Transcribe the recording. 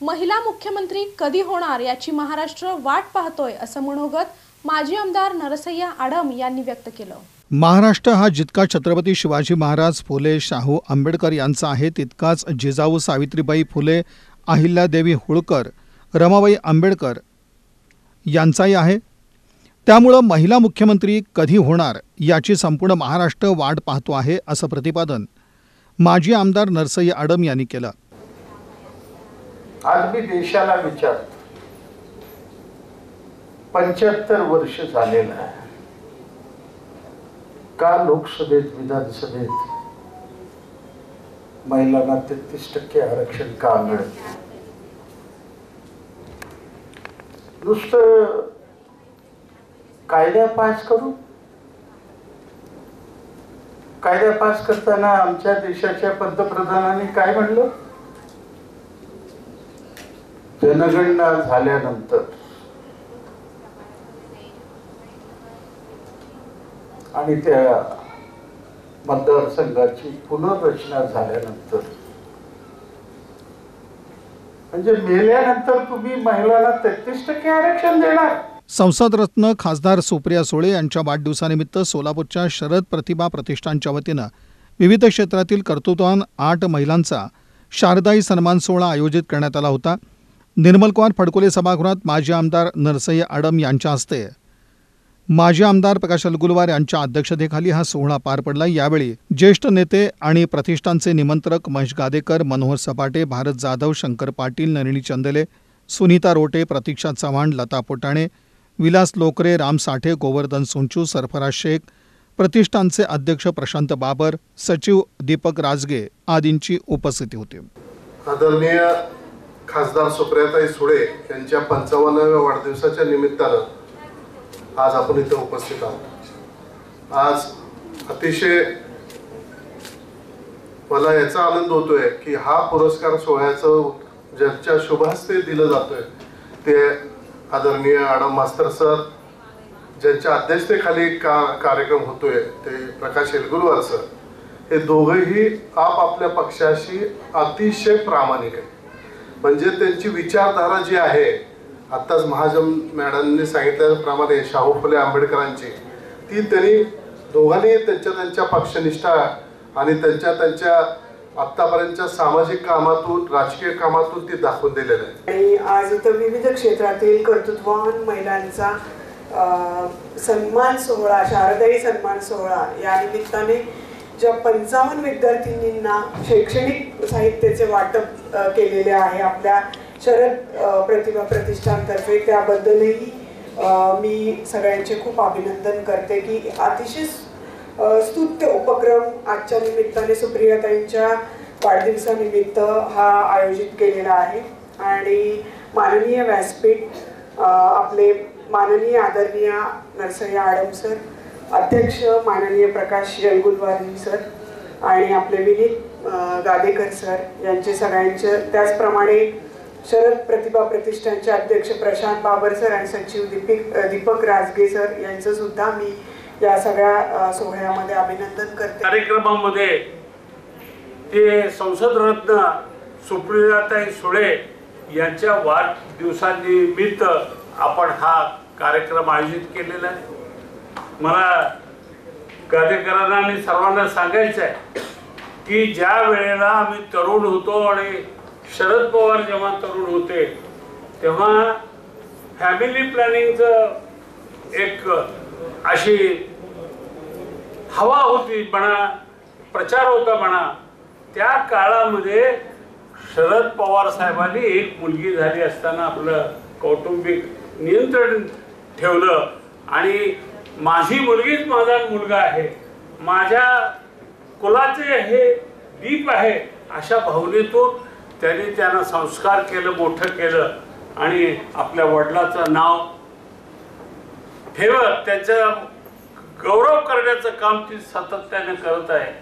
महिला मुख्यमंत्री कधी होणार याची महाराष्ट्र वाट पाहतोय असं मनोगत माजी आमदार नरसय्या आडम यांनी व्यक्त केलं। महाराष्ट्र हा जितका छत्रपती शिवाजी महाराज, फुले, शाहू आंबेडकर यांचा आहे तितकाच जिजाऊ सावित्रीबाई फुले, अहिल्यादेवी होळकर, रमाबाई आंबेडकर यांचाही आहे। त्यामुळे महिला मुख्यमंत्री कधी होणार याची संपूर्ण महाराष्ट्र वाट पाहतो आहे असं प्रतिपादन माजी आमदार नरसय्या आडम यांनी केलं। आज मी देशाला विचारतो, 75 वर्ष झालेलं आहे का लोकसभेत विधानसभेत महिलांना 33% आरक्षण का मिळत? नुसतं कायदा पास करू, कायदा पास करताना आमच्या देशाच्या पंतप्रधानांनी काय म्हणलं? जनगणना झाल्यानंतर आणि त्या मतदारसंघाची पुनर्रचना झाल्यानंतर, म्हणजे मेल्यानंतर तुम्ही महिलांना 33% आरक्षण देणार? संसद रत्न खासदार सुप्रिया सुळे यांच्या वाढदिवसानिमित्त सोलापूरच्या शरद प्रतिभा प्रतिष्ठानच्या वतीनं विविध क्षेत्रातील कर्तृत्ववान 8 महिलांचा शारदाई सन्मान सोहळा आयोजित करण्यात आला होता। निर्मल कुमार फडकोले सभागृहात माजी आमदार नरसय्या आडम यांच्या हस्ते माजी आमदार प्रकाश अलगुलवार यांच्या अध्यक्षतेखाली हा सोहळा पार पडला। यावेळी ज्येष्ठ नेते आणि प्रतिष्ठानचे निमंत्रक महेश गादेकर, मनोहर सपाटे, भारत जाधव, शंकर पाटील, नलिनी चंदेले, सुनीता रोटे, प्रतीक्षा चव्हाण, लता पोटाणे, विलास लोकरे, राम साठे, गोवर्धन सुंचू, सरफराज शेख, प्रतिष्ठानचे अध्यक्ष प्रशांत बाबर, सचिव दीपक राजगे आदींची उपस्थिती होती। आदरणीय खासदार सुप्रियाताई सुळे यांच्या 55व्या वाढदिवसाच्या निमित्तानं आज आपण इथे उपस्थित आहोत। आज अतिशय मला याचा आनंद होतोय की हा पुरस्कार सोहळ्याचं ज्यांच्या शुभहस्ते दिलं जातोय ते आदरणीय आडम मास्तर सर, ज्यांच्या अध्यक्षतेखाली कार्यक्रम होतोय ते प्रकाश अलगुलवार सर, हे दोघेही आपापल्या पक्षाशी अतिशय प्रामाणिक आहेत। म्हणजे त्यांची विचारधारा जी आहे, आत्ताच महाजन मॅडमने सांगितल्याप्रमाणे शाहू फुले आंबेडकरांची, ती त्यांनी दोघांनी त्यांच्या पक्षनिष्ठा आणि त्यांच्या आतापर्यंतच्या सामाजिक कामातून, राजकीय कामातून ती दाखवून दिलेलं आहे। आणि आज इथं विविध क्षेत्रातील कर्तृत्ववान महिलांचा सन्मान सोहळा, शारदाई सन्मान सोहळा या निमित्ताने ज्या 55 विद्यार्थिनींना शैक्षणिक साहित्याचे वाटप केलेले आहे आपल्या शरद प्रतिभा प्रतिष्ठानतर्फे, त्याबद्दलही मी सगळ्यांचे खूप अभिनंदन करते की अतिशय स्तुत्य उपक्रम आजच्या निमित्ताने सुप्रियाताईंच्या वाढदिवसानिमित्त हा आयोजित केलेला आहे। आणि माननीय व्यासपीठ आपले माननीय आदरणीय नरसय्या आडम सर, अध्यक्ष माननीय प्रकाश अलगुलवार सर आणि आपले विनीत गादेकर सर यांचे सगळ्यांचे, त्याचप्रमाणे शरद प्रतिभा प्रतिष्ठानचे अध्यक्ष प्रशांत बाबर सर आणि सचिव दीपक राजगे सर यांचं सुद्धा मी या सगळ्या सोहळ्यामध्ये अभिनंदन करते। कार्यक्रमामध्ये ते संसद रत्न सुप्रियाताई सुळे यांच्या वाढदिवसानिमित्त आपण हा कार्यक्रम आयोजित केलेला आहे। मला गादेकरांना आणि सर्वांना सांगायचं आहे की ज्या वेळेला आम्ही तरुण होतो आणि शरद पवार जेव्हा तरुण होते तेव्हा फॅमिली प्लॅनिंगचं एक अशी हवा होती म्हणा, प्रचार होता म्हणा। त्या काळामध्ये शरद पवार साहेबांनी एक मुलगी झाली असताना आपलं कौटुंबिक नियंत्रण ठेवलं आणि माझी मुलगीच माझा मुलगा आहे, माझ्या कुलाचे हे दीप आहे, अशा भावनेतून त्यांना संस्कार केलं, मोठं केलं आणि आपल्या वडिलांचं नाव ठेवत त्यांचा गौरव करण्याचं काम ती सातत्याने करत आहे।